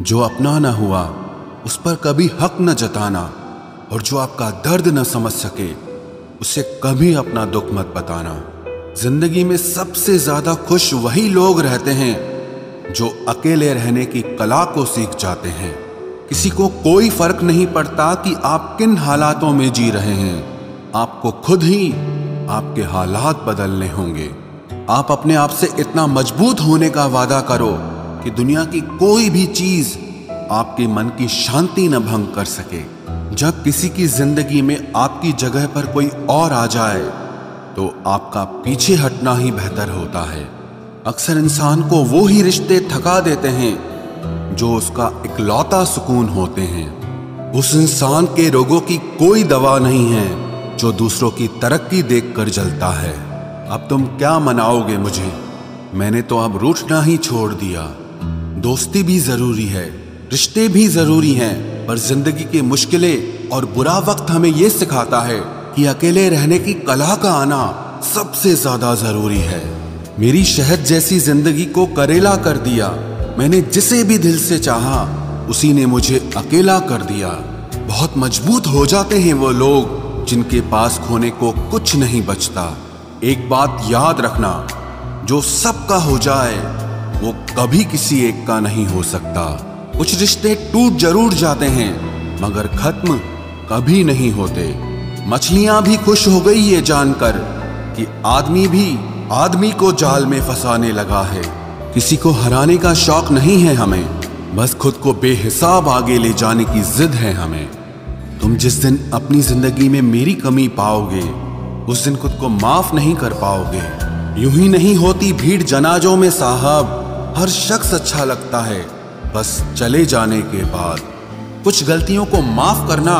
जो अपना न हुआ उस पर कभी हक न जताना, और जो आपका दर्द न समझ सके उसे कभी अपना दुख मत बताना। जिंदगी में सबसे ज्यादा खुश वही लोग रहते हैं जो अकेले रहने की कला को सीख जाते हैं। किसी को कोई फर्क नहीं पड़ता कि आप किन हालातों में जी रहे हैं, आपको खुद ही आपके हालात बदलने होंगे। आप अपने आप से इतना मजबूत होने का वादा करो कि दुनिया की कोई भी चीज आपके मन की शांति न भंग कर सके। जब किसी की जिंदगी में आपकी जगह पर कोई और आ जाए तो आपका पीछे हटना ही बेहतर होता है। अक्सर इंसान को वो ही रिश्ते थका देते हैं जो उसका इकलौता सुकून होते हैं। उस इंसान के रोगों की कोई दवा नहीं है जो दूसरों की तरक्की देखकर जलता है। अब तुम क्या मनाओगे मुझे, मैंने तो अब रूठना ही छोड़ दिया। दोस्ती भी जरूरी है, रिश्ते भी जरूरी हैं, पर जिंदगी की मुश्किलें और बुरा वक्त हमें यह सिखाता है कि अकेले रहने की कला का आना सबसे ज्यादा जरूरी है। मेरी शहद जैसी जिंदगी को करेला कर दिया। मैंने जिसे भी दिल से चाहा उसी ने मुझे अकेला कर दिया। बहुत मजबूत हो जाते हैं वो लोग जिनके पास खोने को कुछ नहीं बचता। एक बात याद रखना, जो सबका हो जाए वो कभी किसी एक का नहीं हो सकता। कुछ रिश्ते टूट जरूर जाते हैं मगर खत्म कभी नहीं होते। मछलियां भी खुश हो गई ये जानकर कि आदमी भी आदमी को जाल में फंसाने लगा है। किसी को हराने का शौक नहीं है हमें, बस खुद को बेहिसाब आगे ले जाने की जिद है हमें। तुम जिस दिन अपनी जिंदगी में मेरी कमी पाओगे उस दिन खुद को माफ नहीं कर पाओगे। यूं ही नहीं होती भीड़ जनाजों में साहब, हर शख्स अच्छा लगता है बस चले जाने के बाद। कुछ गलतियों को माफ करना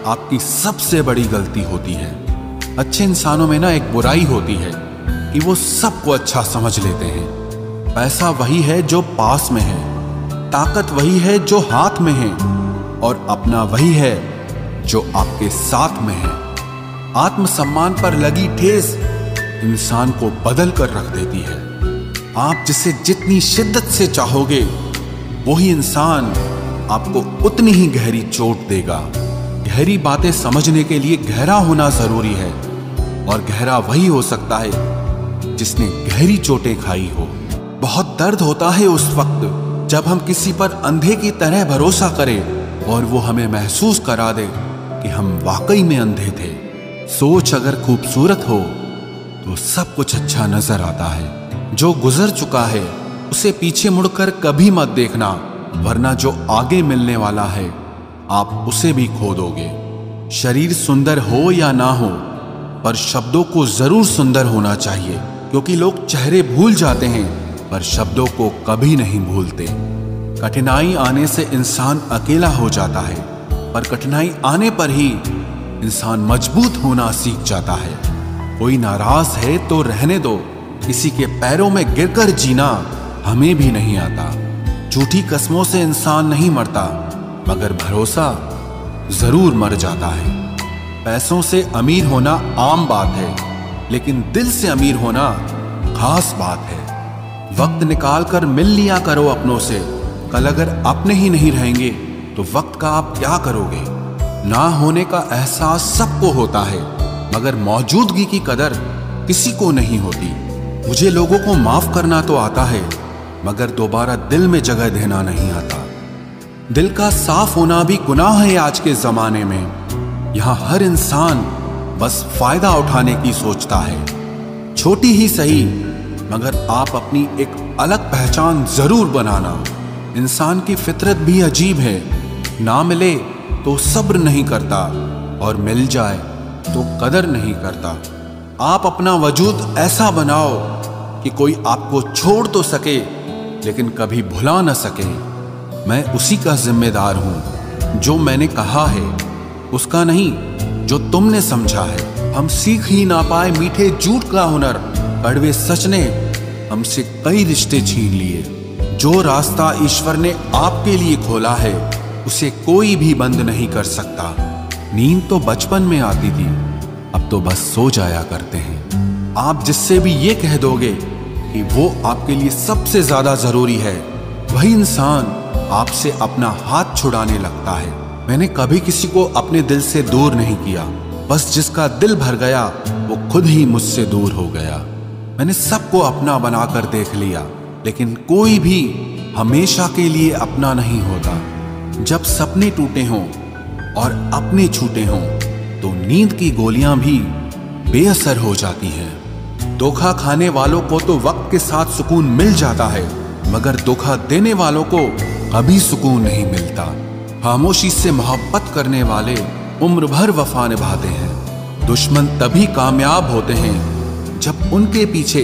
आपकी सबसे बड़ी गलती होती है। अच्छे इंसानों में ना एक बुराई होती है कि वो सबको अच्छा समझ लेते हैं। पैसा वही है जो पास में है, ताकत वही है जो हाथ में है, और अपना वही है जो आपके साथ में है। आत्मसम्मान पर लगी ठेस इंसान को बदल कर रख देती है। आप जिसे जितनी शिद्दत से चाहोगे वही इंसान आपको उतनी ही गहरी चोट देगा। गहरी बातें समझने के लिए गहरा होना जरूरी है, और गहरा वही हो सकता है जिसने गहरी चोटें खाई हो। बहुत दर्द होता है उस वक्त जब हम किसी पर अंधे की तरह भरोसा करें और वो हमें महसूस करा दे कि हम वाकई में अंधे थे। सोच अगर खूबसूरत हो तो सब कुछ अच्छा नजर आता है। जो गुजर चुका है उसे पीछे मुड़कर कभी मत देखना, वरना जो आगे मिलने वाला है आप उसे भी खो दोगे। शरीर सुंदर हो या ना हो, पर शब्दों को जरूर सुंदर होना चाहिए, क्योंकि लोग चेहरे भूल जाते हैं पर शब्दों को कभी नहीं भूलते। कठिनाई आने से इंसान अकेला हो जाता है, पर कठिनाई आने पर ही इंसान मजबूत होना सीख जाता है। कोई नाराज है तो रहने दो, किसी के पैरों में गिरकर जीना हमें भी नहीं आता। झूठी कस्मों से इंसान नहीं मरता, मगर भरोसा जरूर मर जाता है। पैसों से अमीर होना आम बात है, लेकिन दिल से अमीर होना खास बात है। वक्त निकाल कर मिल लिया करो अपनों से। कल अगर अपने ही नहीं रहेंगे तो वक्त का आप क्या करोगे। ना होने का एहसास सबको होता है, मगर मौजूदगी की कदर किसी को नहीं होती। मुझे लोगों को माफ करना तो आता है, मगर दोबारा दिल में जगह देना नहीं आता। दिल का साफ होना भी गुनाह है आज के जमाने में। यहाँ हर इंसान बस फायदा उठाने की सोचता है। छोटी ही सही, मगर आप अपनी एक अलग पहचान जरूर बनाना। इंसान की फितरत भी अजीब है, ना मिले तो सब्र नहीं करता, और मिल जाए तो कदर नहीं करता। आप अपना वजूद ऐसा बनाओ कि कोई आपको छोड़ तो सके लेकिन कभी भुला न सके। मैं उसी का जिम्मेदार हूं, जो मैंने कहा है उसका नहीं जो तुमने समझा है। हम सीख ही ना पाए मीठे झूठ का हुनर, कड़वे सच ने हमसे कई रिश्ते छीन लिए। जो रास्ता ईश्वर ने आपके लिए खोला है उसे कोई भी बंद नहीं कर सकता। नींद तो बचपन में आती थी, अब तो बस सो जाया करते हैं। आप जिससे भी ये कह दोगे कि वो आपके लिए सबसे ज्यादा जरूरी है, वही इंसान आपसे अपना हाथ छुड़ाने लगता है। मैंने कभी किसी को अपने दिल से दूर नहीं किया, बस जिसका दिल भर गया वो खुद ही मुझसे दूर हो गया। मैंने सबको अपना बनाकर देख लिया, लेकिन कोई भी हमेशा के लिए अपना नहीं होता। जब सपने टूटे हों और अपने छूटे हों तो नींद की गोलियां भी बेअसर हो जाती हैं। धोखा खाने वालों को तो वक्त के साथ सुकून मिल जाता है, मगर धोखा देने वालों को कभी सुकून नहीं मिलता। खामोशी से मोहब्बत करने वाले उम्र भर वफा निभाते हैं। दुश्मन तभी कामयाब होते हैं जब उनके पीछे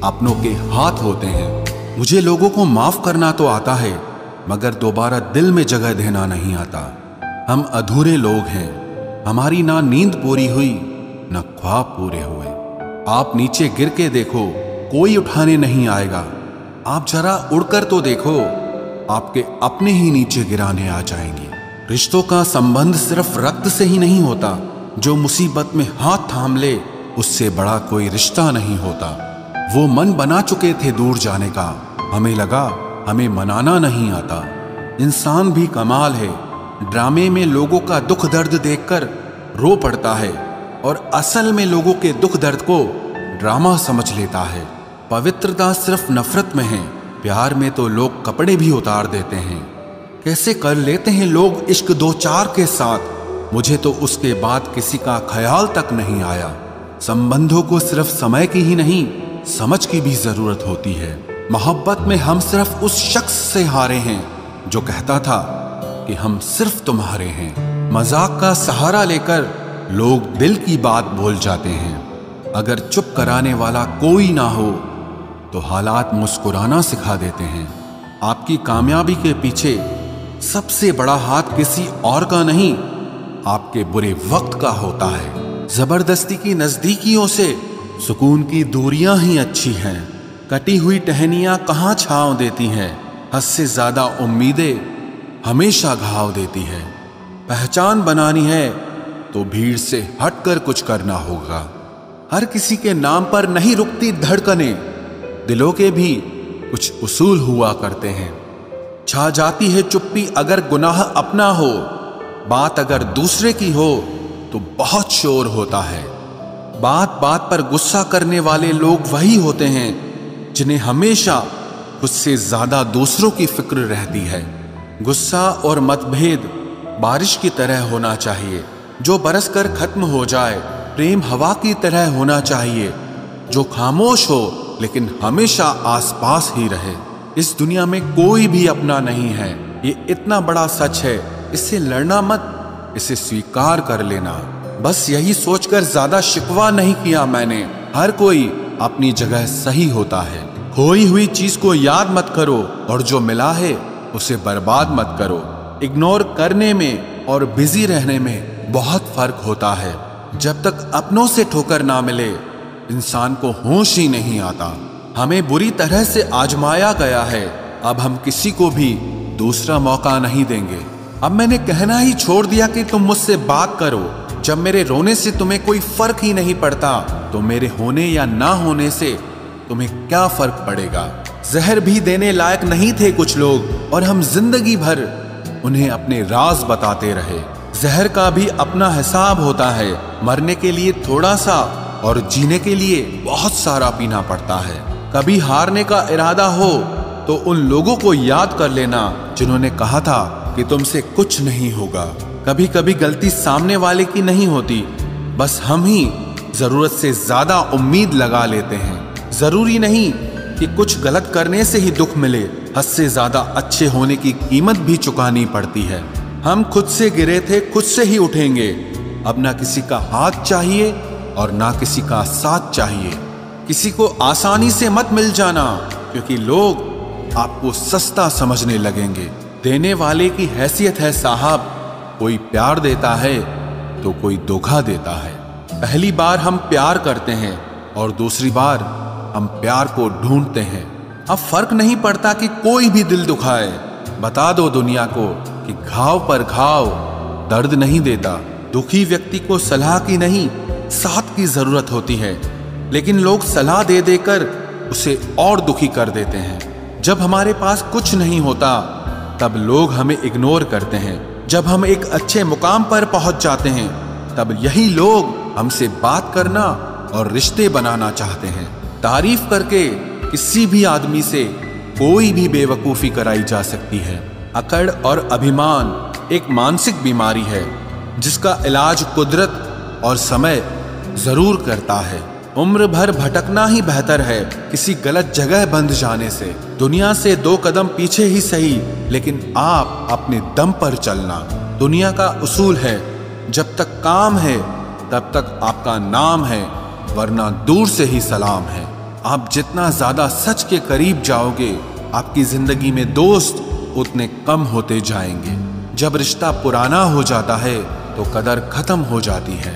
अपनों के हाथ होते हैं। मुझे लोगों को माफ करना तो आता है, मगर दोबारा दिल में जगह देना नहीं आता। हम अधूरे लोग हैं, हमारी ना नींद पूरी हुई ना ख्वाब पूरे हुए। आप नीचे गिर के देखो, कोई उठाने नहीं आएगा। आप जरा उड़कर तो देखो, आपके अपने ही नीचे गिराने आ जाएंगे। रिश्तों का संबंध सिर्फ रक्त से ही नहीं होता। जो मुसीबत में हाथ थाम ले उससे बड़ा कोई रिश्ता नहीं होता। वो मन बना चुके थे दूर जाने का, हमें लगा हमें मनाना नहीं आता। इंसान भी कमाल है, ड्रामे में लोगों का दुख दर्द देखकर रो पड़ता है और असल में लोगों के दुख दर्द को ड्रामा समझ लेता है। पवित्रता सिर्फ नफरत में है, प्यार में तो लोग कपड़े भी उतार देते हैं। कैसे कर लेते हैं लोग इश्क दो चार के साथ, मुझे तो उसके बाद किसी का ख्याल तक नहीं आया। संबंधों को सिर्फ समय की ही नहीं, समझ की भी जरूरत होती है। मोहब्बत में हम सिर्फ उस शख्स से हारे हैं जो कहता था कि हम सिर्फ तुम्हारे हैं। मजाक का सहारा लेकर लोग दिल की बात भूल जाते हैं। अगर चुप कराने वाला कोई ना हो तो हालात मुस्कुराना सिखा देते हैं। आपकी कामयाबी के पीछे सबसे बड़ा हाथ किसी और का नहीं, आपके बुरे वक्त का होता है। जबरदस्ती की नजदीकियों से सुकून की दूरियां ही अच्छी हैं। कटी हुई टहनियां कहाँ छांव देती हैं, हद से ज्यादा उम्मीदें हमेशा घाव देती है। पहचान बनानी है तो भीड़ से हटकर कुछ करना होगा। हर किसी के नाम पर नहीं रुकती धड़कनें, दिलों के भी कुछ उसूल हुआ करते हैं। छा जाती है चुप्पी अगर गुनाह अपना हो, बात अगर दूसरे की हो तो बहुत शोर होता है। बात बात पर गुस्सा करने वाले लोग वही होते हैं जिन्हें हमेशा खुद से ज्यादा दूसरों की फिक्र रहती है। गुस्सा और मतभेद बारिश की तरह होना चाहिए, जो बरस कर खत्म हो जाए। प्रेम हवा की तरह होना चाहिए, जो खामोश हो लेकिन हमेशा आसपास ही रहे। इस दुनिया में कोई भी अपना नहीं है, ये इतना बड़ा सच है। इससे लड़ना मत, इसे स्वीकार कर लेना। बस यही सोचकर ज्यादा शिकवा नहीं किया मैंने। हर कोई अपनी जगह सही होता है। खोई हुई चीज को याद मत करो और जो मिला है उसे बर्बाद मत करो। इग्नोर करने में और बिजी रहने में बहुत फर्क होता है। जब तक अपनों से ठोकर ना मिले इंसान को होश ही नहीं आता। हमें बुरी तरह से आजमाया गया है, अब हम किसी को भी दूसरा मौका नहीं देंगे। अब मैंने कहना ही छोड़ दिया कि तुम मुझसे बात करो। जब मेरे रोने से तुम्हें कोई फर्क ही नहीं पड़ता तो मेरे होने या ना होने से तुम्हें क्या फर्क पड़ेगा। जहर भी देने लायक नहीं थे कुछ लोग और हम जिंदगी भर उन्हें अपने राज बताते रहे। जहर का भी अपना हिसाब होता है, मरने के लिए थोड़ा सा और जीने के लिए बहुत सारा पीना पड़ता है। कभी हारने का इरादा हो तो उन लोगों को याद कर लेना जिन्होंने कहा था कि तुमसे कुछ नहीं होगा। कभी कभी गलती सामने वाले की नहीं होती, बस हम ही जरूरत से ज्यादा उम्मीद लगा लेते हैं। जरूरी नहीं कि कुछ गलत करने से ही दुख मिले, हद से ज्यादा अच्छे होने की कीमत भी चुकानी पड़ती है। हम खुद से गिरे थे, खुद से ही उठेंगे। अब ना किसी का हाथ चाहिए और ना किसी का साथ चाहिए। किसी को आसानी से मत मिल जाना, क्योंकि लोग आपको सस्ता समझने लगेंगे। देने वाले की हैसियत है साहब, कोई प्यार देता है तो कोई धोखा देता है। पहली बार हम प्यार करते हैं और दूसरी बार हम प्यार को ढूंढते हैं। अब फर्क नहीं पड़ता कि कोई भी दिल दुखाए। बता दो दुनिया को कि घाव पर घाव दर्द नहीं देता। दुखी व्यक्ति को सलाह की नहीं, साथ की जरूरत होती है, लेकिन लोग सलाह दे देकर उसे और दुखी कर देते हैं। जब हमारे पास कुछ नहीं होता तब लोग हमें इग्नोर करते हैं। जब हम एक अच्छे मुकाम पर पहुंच जाते हैं तब यही लोग हमसे बात करना और रिश्ते बनाना चाहते हैं। तारीफ करके किसी भी आदमी से कोई भी बेवकूफ़ी कराई जा सकती है। अकड़ और अभिमान एक मानसिक बीमारी है जिसका इलाज कुदरत और समय जरूर करता है। उम्र भर भटकना ही बेहतर है किसी गलत जगह बंध जाने से। दुनिया से 2 कदम पीछे ही सही, लेकिन आप अपने दम पर चलना। दुनिया का उसूल है, जब तक काम है तब तक आपका नाम है, वरना दूर से ही सलाम है। आप जितना ज्यादा सच के करीब जाओगे, आपकी जिंदगी में दोस्त उतने कम होते जाएंगे। जब रिश्ता पुराना हो जाता है तो कदर खत्म हो जाती है।